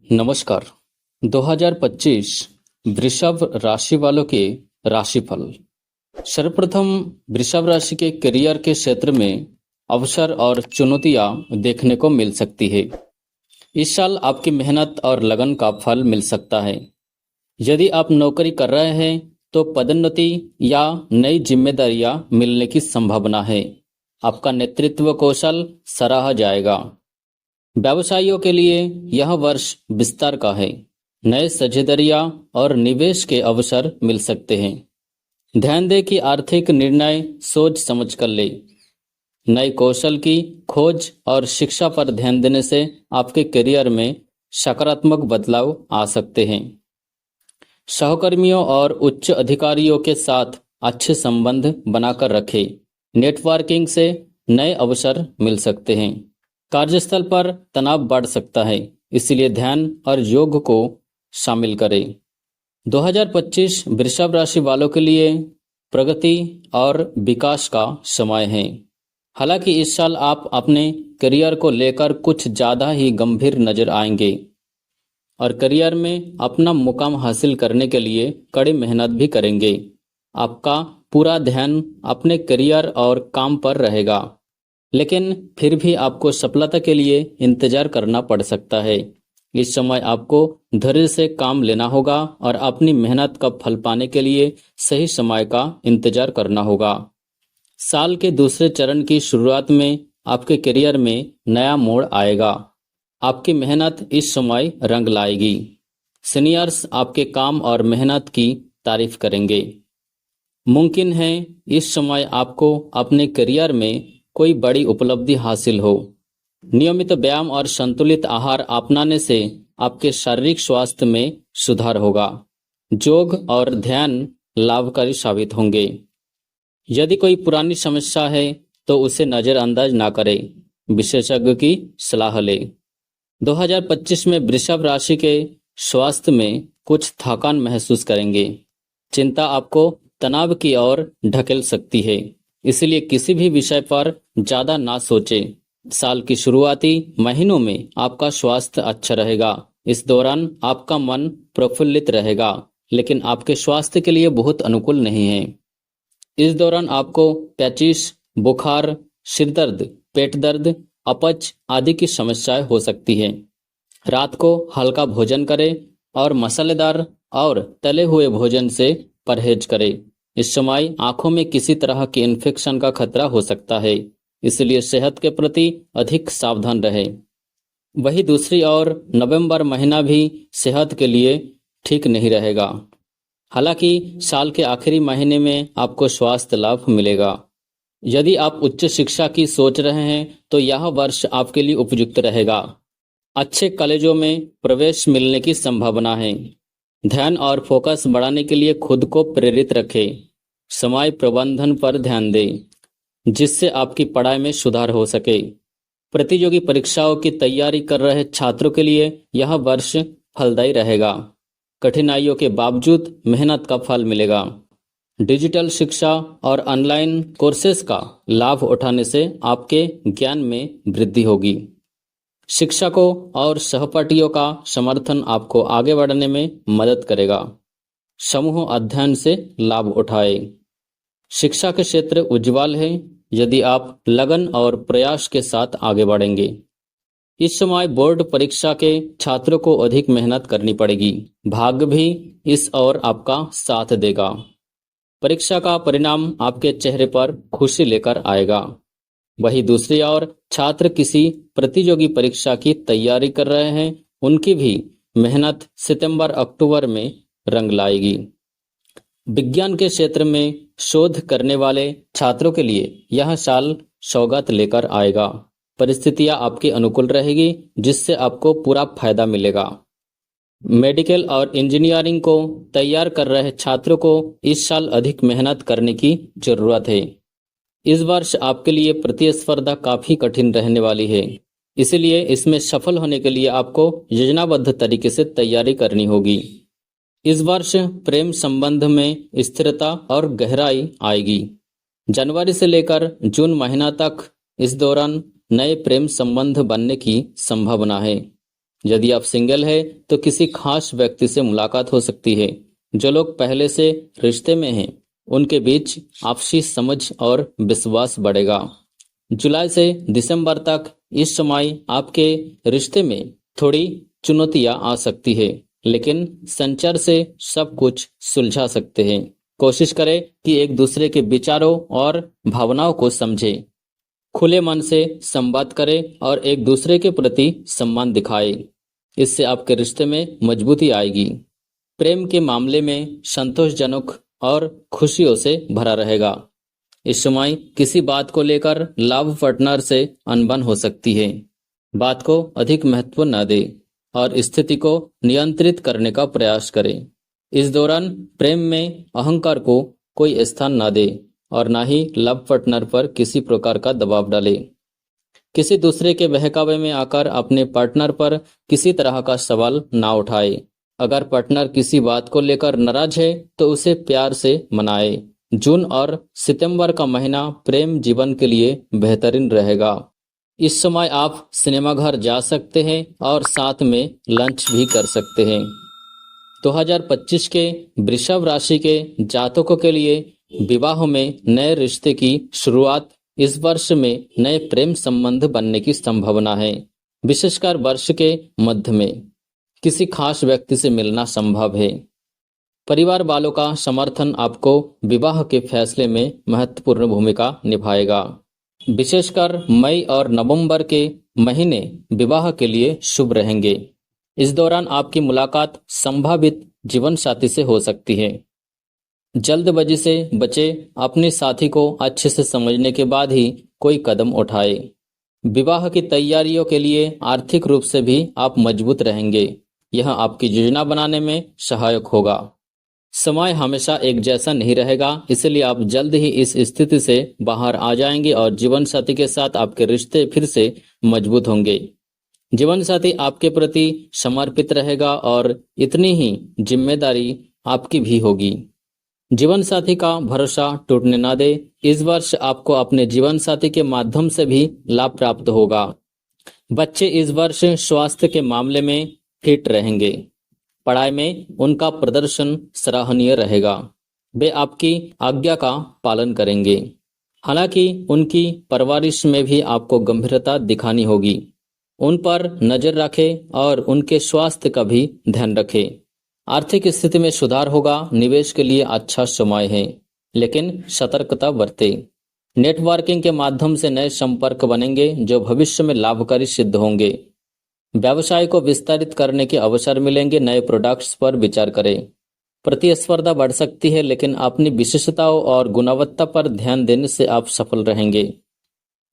नमस्कार। 2025 वृषभ राशि वालों के राशिफल। सर्वप्रथम वृषभ राशि के करियर के क्षेत्र में अवसर और चुनौतियां देखने को मिल सकती है। इस साल आपकी मेहनत और लगन का फल मिल सकता है। यदि आप नौकरी कर रहे हैं तो पदोन्नति या नई जिम्मेदारियां मिलने की संभावना है। आपका नेतृत्व कौशल सराहा जाएगा। व्यवसायियों के लिए यह वर्ष विस्तार का है। नए साझेदारियां और निवेश के अवसर मिल सकते हैं। ध्यान दें कि आर्थिक निर्णय सोच समझ कर ले। नए कौशल की खोज और शिक्षा पर ध्यान देने से आपके करियर में सकारात्मक बदलाव आ सकते हैं। सहकर्मियों और उच्च अधिकारियों के साथ अच्छे संबंध बनाकर रखें। नेटवर्किंग से नए अवसर मिल सकते हैं। कार्यस्थल पर तनाव बढ़ सकता है, इसलिए ध्यान और योग को शामिल करें। 2025 वृषभ राशि वालों के लिए प्रगति और विकास का समय है। हालांकि इस साल आप अपने करियर को लेकर कुछ ज़्यादा ही गंभीर नजर आएंगे और करियर में अपना मुकाम हासिल करने के लिए कड़ी मेहनत भी करेंगे। आपका पूरा ध्यान अपने करियर और काम पर रहेगा, लेकिन फिर भी आपको सफलता के लिए इंतजार करना पड़ सकता है। इस समय आपको धैर्य से काम लेना होगा और अपनी मेहनत का फल पाने के लिए सही समय का इंतजार करना होगा। साल के दूसरे चरण की शुरुआत में आपके करियर में नया मोड़ आएगा। आपकी मेहनत इस समय रंग लाएगी। सीनियर्स आपके काम और मेहनत की तारीफ करेंगे। मुमकिन है इस समय आपको अपने करियर में कोई बड़ी उपलब्धि हासिल हो। नियमित व्यायाम और संतुलित आहार अपनाने से आपके शारीरिक स्वास्थ्य में सुधार होगा। योग और ध्यान लाभकारी साबित होंगे। यदि कोई पुरानी समस्या है तो उसे नजरअंदाज ना करें, विशेषज्ञ की सलाह लें। 2025 में वृषभ राशि के स्वास्थ्य में कुछ थकान महसूस करेंगे। चिंता आपको तनाव की ओर ढकेल सकती है, इसलिए किसी भी विषय पर ज्यादा ना सोचें। साल की शुरुआती महीनों में आपका स्वास्थ्य अच्छा रहेगा। इस दौरान आपका मन प्रफुल्लित रहेगा, लेकिन आपके स्वास्थ्य के लिए बहुत अनुकूल नहीं है। इस दौरान आपको पैचिस, बुखार, सिर दर्द, पेट दर्द, अपच आदि की समस्याएं हो सकती हैं। रात को हल्का भोजन करें और मसालेदार और तले हुए भोजन से परहेज करें। इस समय आंखों में किसी तरह की इन्फेक्शन का खतरा हो सकता है, इसलिए सेहत के प्रति अधिक सावधान रहें। वही दूसरी ओर नवंबर महीना भी सेहत के लिए ठीक नहीं रहेगा। हालांकि साल के आखिरी महीने में आपको स्वास्थ्य लाभ मिलेगा। यदि आप उच्च शिक्षा की सोच रहे हैं तो यह वर्ष आपके लिए उपयुक्त रहेगा। अच्छे कॉलेजों में प्रवेश मिलने की संभावना है। ध्यान और फोकस बढ़ाने के लिए खुद को प्रेरित रखें। समय प्रबंधन पर ध्यान दें, जिससे आपकी पढ़ाई में सुधार हो सके। प्रतियोगी परीक्षाओं की तैयारी कर रहे छात्रों के लिए यह वर्ष फलदायी रहेगा। कठिनाइयों के बावजूद मेहनत का फल मिलेगा। डिजिटल शिक्षा और ऑनलाइन कोर्सेज का लाभ उठाने से आपके ज्ञान में वृद्धि होगी। शिक्षकों और सहपाठियों का समर्थन आपको आगे बढ़ने में मदद करेगा। समूह अध्ययन से लाभ उठाए। शिक्षा के क्षेत्र उज्जवल है यदि आप लगन और प्रयास के साथ आगे बढ़ेंगे। इस समय बोर्ड परीक्षा के छात्रों को अधिक मेहनत करनी पड़ेगी। भाग्य भी इस ओर आपका साथ देगा। परीक्षा का परिणाम आपके चेहरे पर खुशी लेकर आएगा। वही दूसरी ओर छात्र किसी प्रतियोगी परीक्षा की तैयारी कर रहे हैं, उनकी भी मेहनत सितंबर अक्टूबर में रंग लाएगी। विज्ञान के क्षेत्र में शोध करने वाले छात्रों के लिए यह साल सौगात लेकर आएगा। परिस्थितियां आपके अनुकूल रहेगी, जिससे आपको पूरा फायदा मिलेगा। मेडिकल और इंजीनियरिंग को तैयार कर रहे छात्रों को इस साल अधिक मेहनत करने की जरूरत है। इस वर्ष आपके लिए प्रतिस्पर्धा काफी कठिन रहने वाली है, इसलिए इसमें सफल होने के लिए आपको योजनाबद्ध तरीके से तैयारी करनी होगी। इस वर्ष प्रेम संबंध में स्थिरता और गहराई आएगी। जनवरी से लेकर जून महीना तक इस दौरान नए प्रेम संबंध बनने की संभावना है। यदि आप सिंगल है तो किसी खास व्यक्ति से मुलाकात हो सकती है। जो लोग पहले से रिश्ते में हैं उनके बीच आपसी समझ और विश्वास बढ़ेगा। जुलाई से दिसंबर तक इस समय आपके रिश्ते में थोड़ी चुनौतियां आ सकती है, लेकिन संचार से सब कुछ सुलझा सकते हैं। कोशिश करें कि एक दूसरे के विचारों और भावनाओं को समझें। खुले मन से संवाद करें और एक दूसरे के प्रति सम्मान दिखाएं। इससे आपके रिश्ते में मजबूती आएगी। प्रेम के मामले में संतोषजनक और खुशियों से भरा रहेगा। इस समय किसी बात को लेकर लाभ पार्टनर से अनबन हो सकती है। बात को अधिक महत्व न दें और स्थिति को नियंत्रित करने का प्रयास करें। इस दौरान प्रेम में अहंकार को कोई स्थान न दे और ना ही लव पार्टनर पर किसी प्रकार का दबाव डाले। किसी दूसरे के बहकावे में आकर अपने पार्टनर पर किसी तरह का सवाल ना उठाए। अगर पार्टनर किसी बात को लेकर नाराज है तो उसे प्यार से मनाए। जून और सितंबर का महीना प्रेम जीवन के लिए बेहतरीन रहेगा। इस समय आप सिनेमाघर जा सकते हैं और साथ में लंच भी कर सकते हैं। 2025 के वृषभ राशि के जातकों के लिए विवाह में नए रिश्ते की शुरुआत। इस वर्ष में नए प्रेम संबंध बनने की संभावना है। विशेषकर वर्ष के मध्य में किसी खास व्यक्ति से मिलना संभव है। परिवार वालों का समर्थन आपको विवाह के फैसले में महत्वपूर्ण भूमिका निभाएगा। विशेषकर मई और नवंबर के महीने विवाह के लिए शुभ रहेंगे। इस दौरान आपकी मुलाकात संभावित जीवन साथी से हो सकती है। जल्दबाजी से बचे। अपने साथी को अच्छे से समझने के बाद ही कोई कदम उठाए। विवाह की तैयारियों के लिए आर्थिक रूप से भी आप मजबूत रहेंगे। यह आपकी योजना बनाने में सहायक होगा। समय हमेशा एक जैसा नहीं रहेगा, इसलिए आप जल्द ही इस स्थिति से बाहर आ जाएंगे और जीवन साथी के साथ आपके रिश्ते फिर से मजबूत होंगे। जीवन साथी आपके प्रति समर्पित रहेगा और इतनी ही जिम्मेदारी आपकी भी होगी। जीवन साथी का भरोसा टूटने ना दे। इस वर्ष आपको अपने जीवन साथी के माध्यम से भी लाभ प्राप्त होगा। बच्चे इस वर्ष स्वास्थ्य के मामले में फिट रहेंगे। पढ़ाई में उनका प्रदर्शन सराहनीय रहेगा। वे आपकी आज्ञा का पालन करेंगे। हालांकि उनकी परवरिश में भी आपको गंभीरता दिखानी होगी। उन पर नजर रखें और उनके स्वास्थ्य का भी ध्यान रखें। आर्थिक स्थिति में सुधार होगा। निवेश के लिए अच्छा समय है, लेकिन सतर्कता बरतें। नेटवर्किंग के माध्यम से नए संपर्क बनेंगे जो भविष्य में लाभकारी सिद्ध होंगे। व्यवसाय को विस्तारित करने के अवसर मिलेंगे। नए प्रोडक्ट्स पर विचार करें। प्रतिस्पर्धा बढ़ सकती है, लेकिन अपनी विशेषताओं और गुणवत्ता पर ध्यान देने से आप सफल रहेंगे।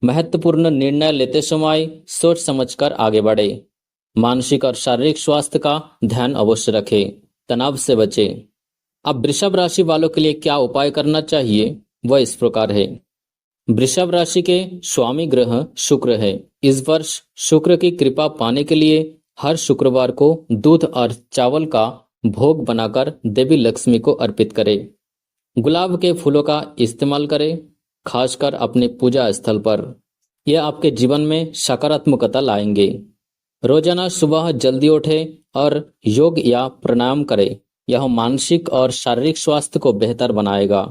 महत्वपूर्ण निर्णय लेते समय सोच समझकर आगे बढ़े। मानसिक और शारीरिक स्वास्थ्य का ध्यान अवश्य रखें। तनाव से बचें। अब वृषभ राशि वालों के लिए क्या उपाय करना चाहिए, वह इस प्रकार है। वृषभ राशि के स्वामी ग्रह शुक्र है। इस वर्ष शुक्र की कृपा पाने के लिए हर शुक्रवार को दूध और चावल का भोग बनाकर देवी लक्ष्मी को अर्पित करें। गुलाब के फूलों का इस्तेमाल करें, खासकर अपने पूजा स्थल पर। यह आपके जीवन में सकारात्मकता लाएंगे। रोजाना सुबह जल्दी उठें और योग या प्राणायाम करें। यह मानसिक और शारीरिक स्वास्थ्य को बेहतर बनाएगा।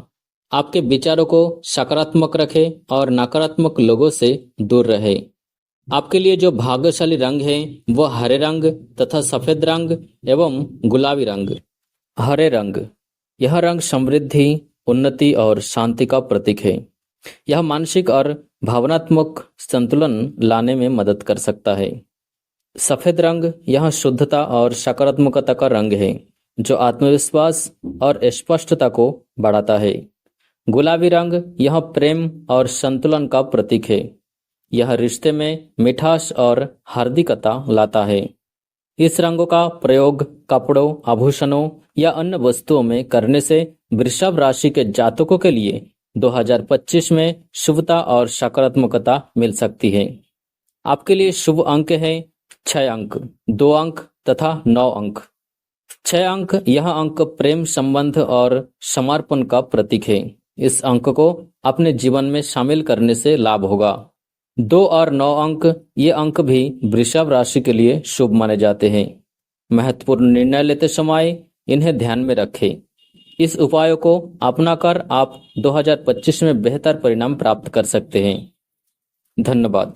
आपके विचारों को सकारात्मक रखें और नकारात्मक लोगों से दूर रहें। आपके लिए जो भाग्यशाली रंग है वह हरे रंग तथा सफेद रंग एवं गुलाबी रंग। हरे रंग, यह रंग समृद्धि, उन्नति और शांति का प्रतीक है। यह मानसिक और भावनात्मक संतुलन लाने में मदद कर सकता है। सफेद रंग, यह शुद्धता और सकारात्मकता का रंग है जो आत्मविश्वास और स्पष्टता को बढ़ाता है। गुलाबी रंग, यह प्रेम और संतुलन का प्रतीक है। यह रिश्ते में मिठास और हार्दिकता लाता है। इस रंगों का प्रयोग कपड़ों, आभूषणों या अन्य वस्तुओं में करने से वृषभ राशि के जातकों के लिए 2025 में शुभता और सकारात्मकता मिल सकती है। आपके लिए शुभ अंक है 6 अंक, 2 अंक तथा 9 अंक। 6 अंक, यह अंक प्रेम संबंध और समर्पण का प्रतीक है। इस अंक को अपने जीवन में शामिल करने से लाभ होगा। 2 और 9 अंक, ये अंक भी वृषभ राशि के लिए शुभ माने जाते हैं। महत्वपूर्ण निर्णय लेते समय इन्हें ध्यान में रखें। इस उपायों को अपनाकर आप 2025 में बेहतर परिणाम प्राप्त कर सकते हैं। धन्यवाद।